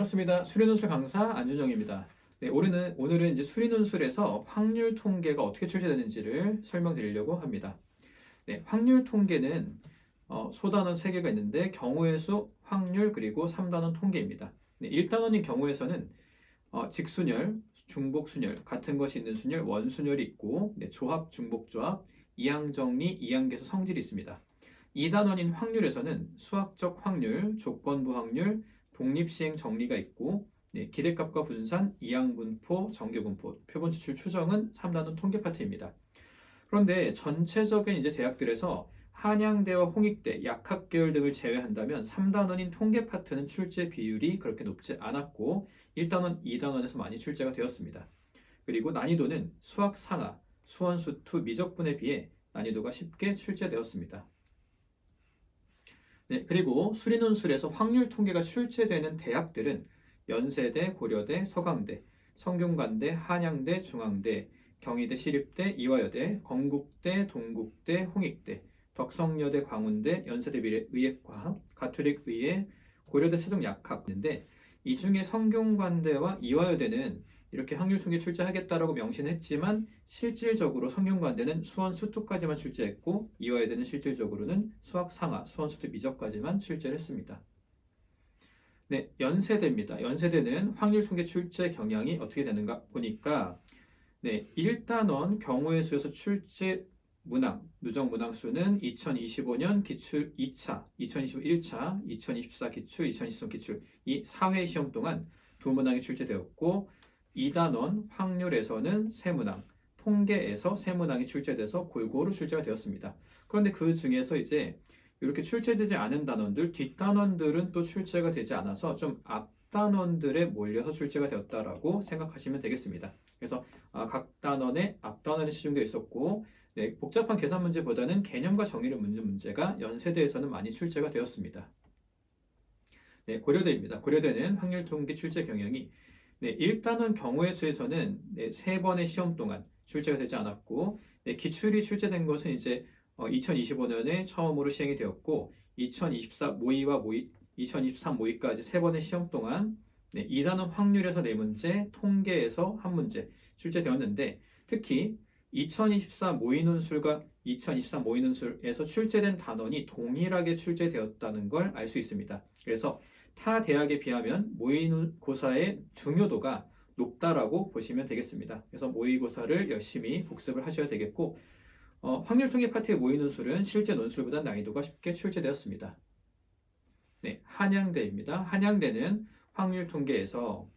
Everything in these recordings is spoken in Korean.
반갑습니다. 수리논술 강사 안준영입니다. 네, 오늘은 이제 수리논술에서 확률 통계가 어떻게 출제되는지를 설명드리려고 합니다. 네, 확률 통계는 소단원 3개가 있는데 경우의 수, 확률, 그리고 3단원 통계입니다. 네, 1단원인 경우에서는 직순열, 중복순열, 같은 것이 있는 순열, 원순열이 있고 네, 조합, 중복조합, 이항정리, 이항계수 성질이 있습니다. 2단원인 확률에서는 수학적 확률, 조건부 확률, 독립시행 정리가 있고 네, 기대값과 분산, 이항분포, 정규분포, 표본 추출 추정은 3단원 통계 파트입니다. 그런데 전체적인 이제 대학들에서 한양대와 홍익대, 약학계열 등을 제외한다면 3단원인 통계 파트는 출제 비율이 그렇게 높지 않았고 1단원, 2단원에서 많이 출제가 되었습니다. 그리고 난이도는 수학 상하, 수원수2 미적분에 비해 난이도가 쉽게 출제되었습니다. 네, 그리고 수리논술에서 확률 통계가 출제되는 대학들은 연세대, 고려대, 서강대, 성균관대, 한양대, 중앙대, 경희대, 시립대, 이화여대, 건국대, 동국대, 홍익대, 덕성여대, 광운대, 연세대 의예과학, 가톨릭 의예, 고려대 세종약학인데 이 중에 성균관대와 이화여대는 이렇게 확률 통계 출제하겠다라고 명시했지만 실질적으로 성균관대는 수원 수투까지만 출제했고 이화여대는 실질적으로는 수학 상하, 수원 수투 미적까지만 출제를 했습니다. 네, 연세대입니다. 연세대는 확률 통계 출제 경향이 어떻게 되는가 보니까 네, 1단원 경우의 수에서 출제 문항, 누적 문항수는 2025년 기출 2차, 2025 1차, 2024 기출, 2023 기출 이 4회 시험 동안 2문항이 출제되었고 2단원 확률에서는 3문항, 통계에서 3문항이 출제돼서 골고루 출제가 되었습니다. 그런데 그 중에서 이제 이렇게 출제되지 않은 단원들, 뒷단원들은 또 출제가 되지 않아서 좀 앞단원들에 몰려서 출제가 되었다라고 생각하시면 되겠습니다. 그래서 각 단원에 앞단원에 시중되어 있었고 네, 복잡한 계산 문제보다는 개념과 정의를 묻는 문제가 연세대에서는 많이 출제가 되었습니다. 네, 고려대입니다. 고려대는 확률 통계 출제 경향이 네, 1단원 경우의 수에서는 네, 3번의 시험 동안 출제가 되지 않았고 네, 기출이 출제된 것은 이제 2025년에 처음으로 시행이 되었고 2024 모의와 2023 모의까지 3번의 시험 동안 네, 2단원 확률에서 4문제, 통계에서 1문제 출제되었는데 특히 2024 모의논술과 2023 모의논술에서 출제된 단원이 동일하게 출제되었다는 걸 알 수 있습니다. 그래서 타 대학에 비하면 모의고사의 중요도가 높다라고 보시면 되겠습니다. 그래서 모의고사를 열심히 복습을 하셔야 되겠고 확률 통계 파트의 모의논술은 실제 논술보다 난이도가 쉽게 출제되었습니다. 네, 한양대입니다. 한양대는 확률 통계에서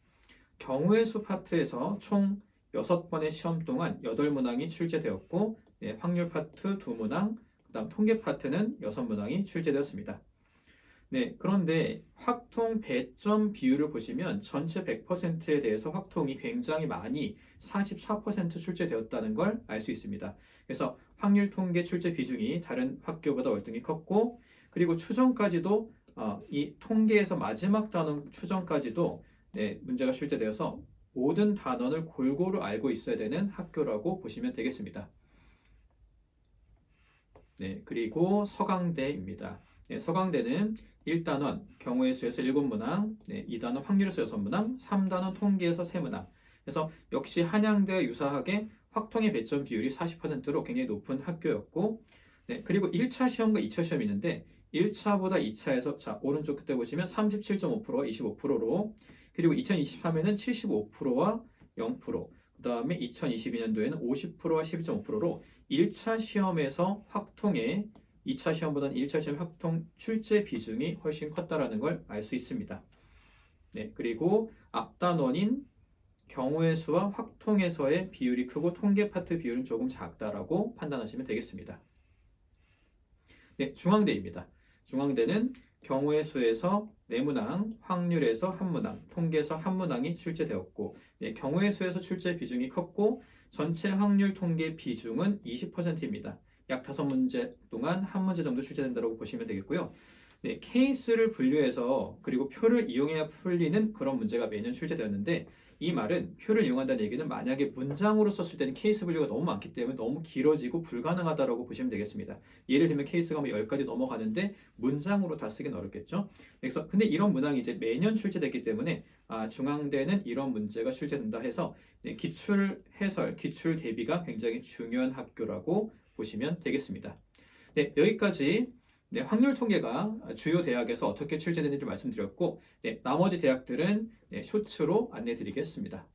경우의 수 파트에서 총 6번의 시험 동안 8문항이 출제되었고 네, 확률 파트 2문항, 그 다음 통계 파트는 6문항이 출제되었습니다. 네, 그런데 확통 배점 비율을 보시면 전체 100%에 대해서 확통이 굉장히 많이 44% 출제되었다는 걸 알 수 있습니다. 그래서 확률 통계 출제 비중이 다른 학교보다 월등히 컸고 그리고 추정까지도 이 통계에서 마지막 단원 추정까지도 네, 문제가 출제되어서 모든 단원을 골고루 알고 있어야 되는 학교라고 보시면 되겠습니다. 네, 그리고 서강대입니다. 네, 서강대는 1단원 경우의 수에서 7문항, 네, 2단원 확률에서 6문항, 3단원 통계에서 3문항. 그래서 역시 한양대와 유사하게 확통의 배점 비율이 40%로 굉장히 높은 학교였고 네, 그리고 1차 시험과 2차 시험이 있는데 1차보다 2차에서 자 오른쪽 끝에 보시면 37.5%와 25%로 그리고 2023년에는 75%와 0%, 그 다음에 2022년도에는 50%와 12.5%로 1차 시험에서 확통의 2차 시험보다는 1차 시험 확통 출제 비중이 훨씬 컸다라는 걸 알 수 있습니다. 네, 그리고 앞단원인 경우의 수와 확통에서의 비율이 크고 통계 파트 비율은 조금 작다라고 판단하시면 되겠습니다. 네, 중앙대입니다. 중앙대는 경우의 수에서 4문항, 확률에서 1문항, 통계에서 1문항이 출제되었고 네, 경우의 수에서 출제 비중이 컸고 전체 확률 통계 비중은 20%입니다. 약 5문제 동안 1문제 정도 출제된다고 보시면 되겠고요. 네, 케이스를 분류해서 그리고 표를 이용해야 풀리는 그런 문제가 매년 출제되었는데 이 말은 표를 이용한다는 얘기는 만약에 문장으로 썼을 때는 케이스 분류가 너무 많기 때문에 너무 길어지고 불가능하다라고 보시면 되겠습니다. 예를 들면 케이스가 뭐 10가지 넘어가는데 문장으로 다 쓰긴 어렵겠죠. 그래서 근데 이런 문항이 이제 매년 출제됐기 때문에 중앙대는 이런 문제가 출제된다 해서 기출 해설, 기출 대비가 굉장히 중요한 학교라고 보시면 되겠습니다. 네, 여기까지 확률 통계가 주요 대학에서 어떻게 출제되는지 말씀드렸고, 나머지 대학들은 쇼츠로 안내 드리겠습니다.